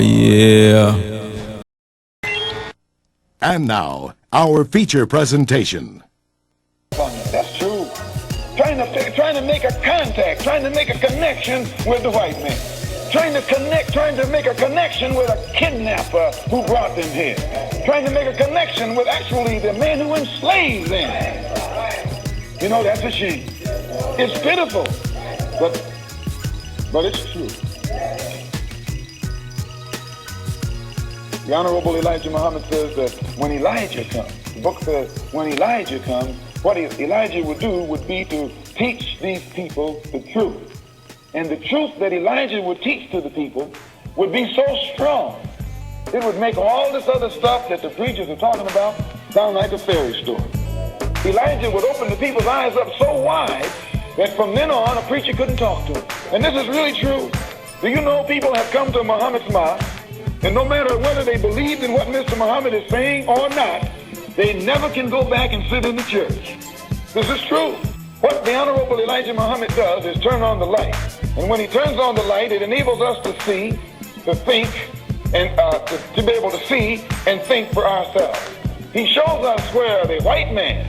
yeah. And now, our feature presentation. That's true. Trying to make a contact, trying to make a connection with the white man. Trying to make a connection with a kidnapper who brought them here. Trying to make a connection with actually the man who enslaved them. You know, that's a shame. It's pitiful, but it's true. The Honorable Elijah Muhammad says that when Elijah comes, the book says when Elijah comes, what Elijah would do would be to teach these people the truth. And the truth that Elijah would teach to the people would be so strong, it would make all this other stuff that the preachers are talking about sound like a fairy story. Elijah would open the people's eyes up so wide that from then on a preacher couldn't talk to them. And this is really true. Do you know people have come to Muhammad's mosque, and no matter whether they believed in what Mr. Muhammad is saying or not, they never can go back and sit in the church. This is true. What the Honorable Elijah Muhammad does is turn on the light. And when he turns on the light, it enables us to see, to think, and to be able to see and think for ourselves. He shows us where the white man,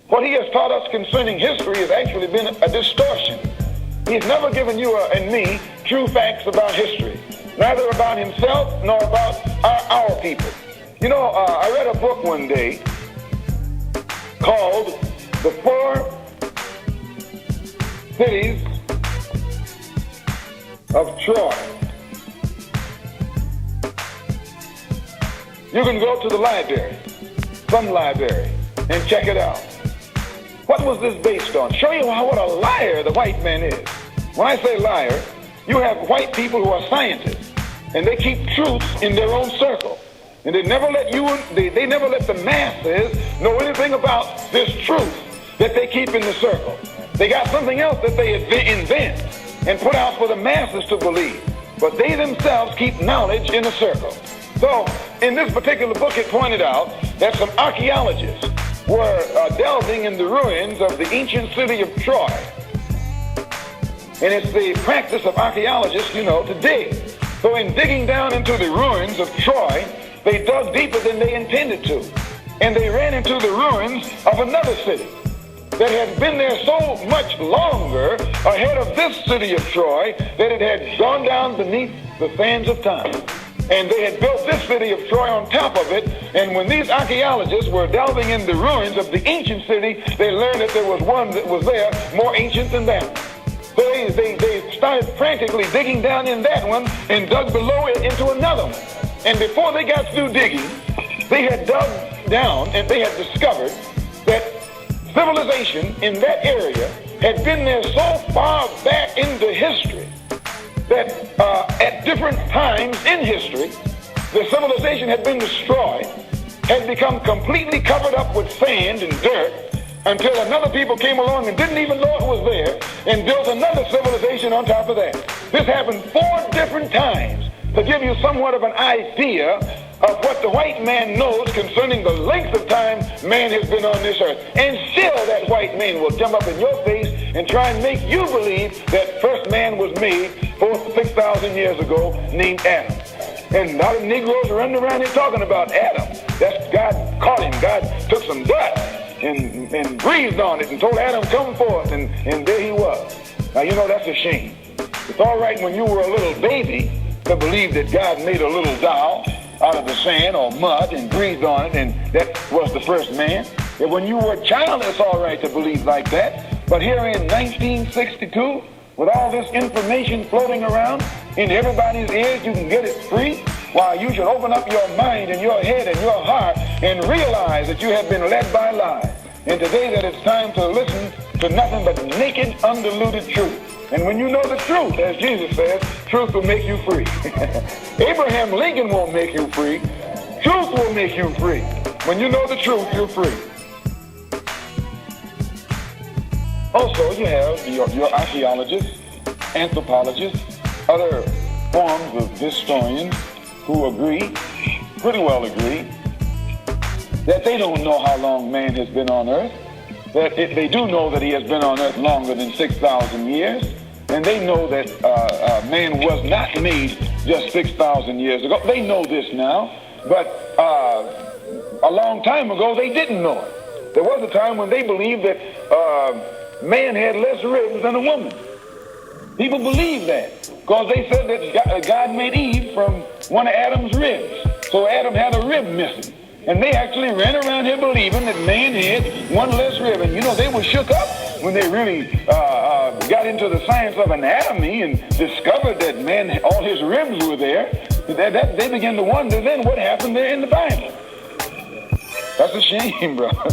what he has taught us concerning history has actually been a distortion. He's never given you and me true facts about history, neither about himself nor about our people. You know, I read a book one day called The 4 Cities of Troy. You can go to the library, some library, and check it out. What was this based on? Show you what a liar the white man is. When I say liar, you have white people who are scientists, and they keep truths in their own circle. And they never let they never let the masses know anything about this truth that they keep in the circle. They got something else that they invent and put out for the masses to believe. But they themselves keep knowledge in a circle. So in this particular book, it pointed out that some archaeologists were delving in the ruins of the ancient city of Troy. And it's the practice of archaeologists, you know, to dig. So in digging down into the ruins of Troy, they dug deeper than they intended to. And they ran into the ruins of another city that had been there so much longer ahead of this city of Troy that it had gone down beneath the sands of time. And they had built this city of Troy on top of it. And when these archaeologists were delving in the ruins of the ancient city, they learned that there was one that was there more ancient than that. So they started frantically digging down in that one and dug below it into another one. And before they got through digging, they had dug down and they had discovered that civilization in that area had been there so far back into history that at different times in history, the civilization had been destroyed, had become completely covered up with sand and dirt, until another people came along and didn't even know it was there and built another civilization on top of that. This happened 4 different times to give you somewhat of an idea of what the white man knows concerning the length of time man has been on this earth. And still that white man will jump up in your face and try and make you believe that first man was made 6,000 years ago named Adam. And a lot of Negroes are running around here talking about Adam. That's God caught him. God took some dust and breathed on it and told Adam, come forth, and there he was. Now, you know, that's a shame. It's all right when you were a little baby to believe that God made a little doll out of the sand or mud and breathed on it, and that was the first man. And when you were a child, it's all right to believe like that. But here in 1962, with all this information floating around in everybody's ears, you can get it free. While you should open up your mind and your head and your heart and realize that you have been led by lies. And today that it's time to listen to nothing but naked, undiluted truth. And when you know the truth, as Jesus says, truth will make you free. Abraham Lincoln won't make you free. Truth will make you free. When you know the truth, you're free. Also, you have your archaeologists, anthropologists, other forms of historians who agree, pretty well agree, that they don't know how long man has been on earth. That they do know that he has been on earth longer than 6,000 years. and they know that man was not made just 6,000 years ago. They know this now, but a long time ago they didn't know it. There was a time when they believed that man had less ribs than a woman. People believed that because they said that God made Eve from one of Adam's ribs. So Adam had a rib missing. And they actually ran around here believing that man had one less rib. And you know, they were shook up when they really got into the science of anatomy and discovered that man, all his ribs were there. They began to wonder then what happened there in the Bible. That's a shame, brother.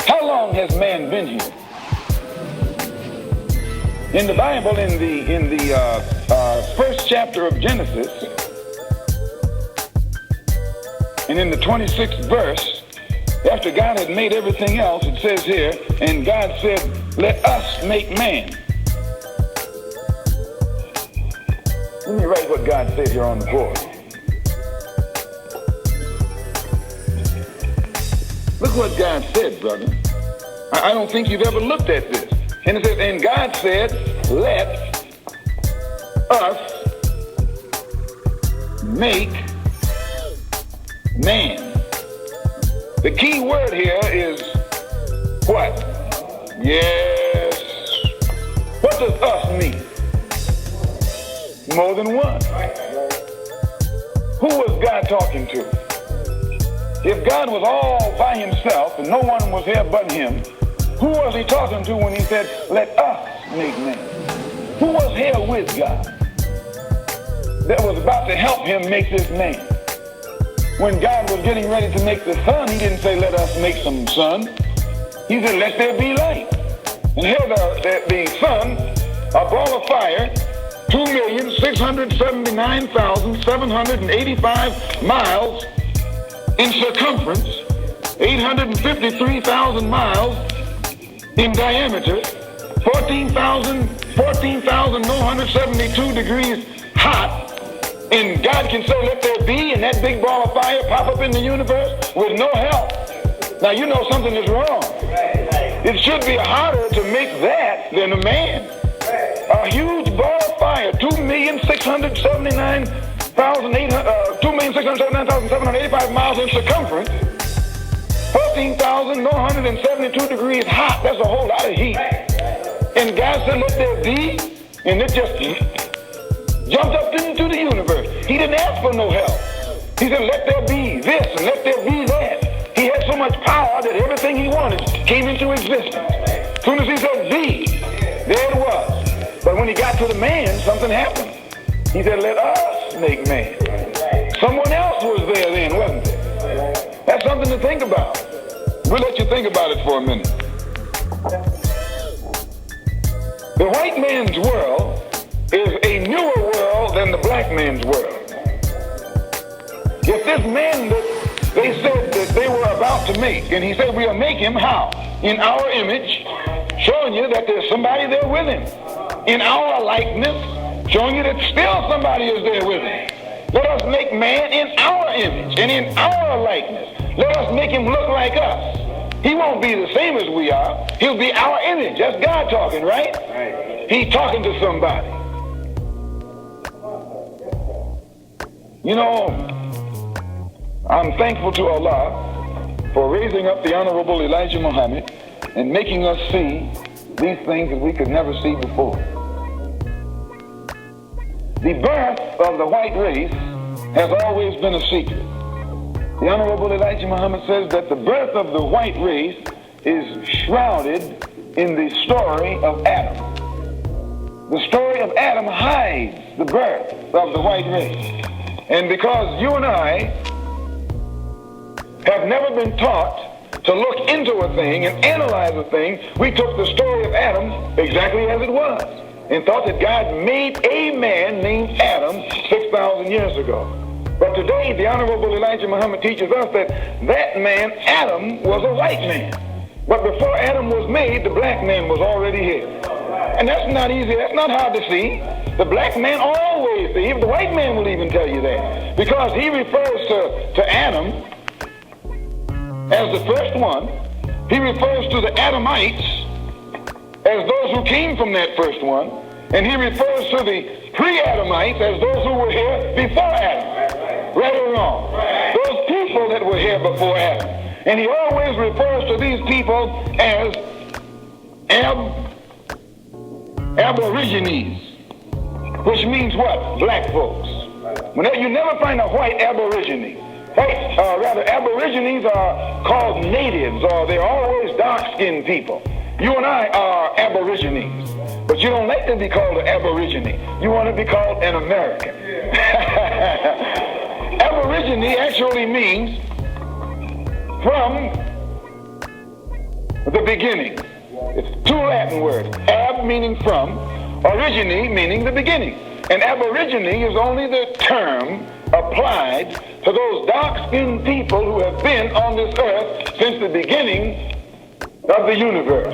How long has man been here? In the Bible, in the first chapter of Genesis, and in the 26th verse, after God had made everything else, it says here, and God said, "Let us make man." Let me write what God said here on the board. Look what God said, brother. I don't think you've ever looked at this. And it says, and God said, "Let us make man." The key word here is what? Yes. What does us mean? More than one. Who was God talking to? If God was all by himself and no one was here but him, who was he talking to when he said, "Let us make man"? Who was here with God that was about to help him make this man? When God was getting ready to make the sun, he didn't say, "Let us make some sun." He said, "Let there be light." And here the sun, a ball of fire, 2,679,785 miles in circumference, 853,000 miles in diameter, 14,972 degrees hot. And God can say, "Let there be," and that big ball of fire pop up in the universe with no help. Now you know something is wrong. It should be harder to make that than a man. A huge ball of fire, 2,679,785 miles in circumference, 14,972 degrees hot. That's a whole lot of heat. And God said, "Let there be," and it just jumped up into the universe. He didn't ask for no help. He said, "Let there be this and let there be that." He had so much power that everything he wanted came into existence. As soon as he said be, there it was. But when he got to the man, something happened. He said, "Let us make man." Someone else was there then, wasn't there? That's something to think about. We'll let you think about it for a minute. The white man's world is a newer world than the black man's world. If this man that they said that they were about to make, and he said, "We'll make him how? In our image," showing you that there's somebody there with him. In our likeness, showing you that still somebody is there with him. Let us make man in our image and in our likeness. Let us make him look like us. He won't be the same as we are. He'll be our image. That's God talking, right? He's talking to somebody. You know, I'm thankful to Allah for raising up the Honorable Elijah Muhammad and making us see these things that we could never see before. The birth of the white race has always been a secret. The Honorable Elijah Muhammad says that the birth of the white race is shrouded in the story of Adam. The story of Adam hides the birth of the white race. And because you and I have never been taught to look into a thing and analyze a thing, we took the story of Adam exactly as it was and thought that God made a man named Adam 6,000 years ago. But today, the Honorable Elijah Muhammad teaches us that that man, Adam, was a white man. But before Adam was made, the black man was already here. And that's not easy. That's not hard to see. The black man always sees. The white man will even tell you that. Because he refers to Adam as the first one. He refers to the Adamites as those who came from that first one, and he refers to the pre-Adamites as those who were here before Adam. Right or wrong? Those people that were here before Adam. And he always refers to these people as aborigines, which means what? Black folks. Whenever you never find a white aborigine. Aborigines are called natives, or they're always dark-skinned people. You and I are aborigines, but you don't like to be called an aborigine. You want to be called an American. Aborigine actually means from the beginning. It's two Latin words. Ab meaning from, origine meaning the beginning. And aborigine is only the term applied to those dark-skinned people who have been on this earth since the beginning of the universe.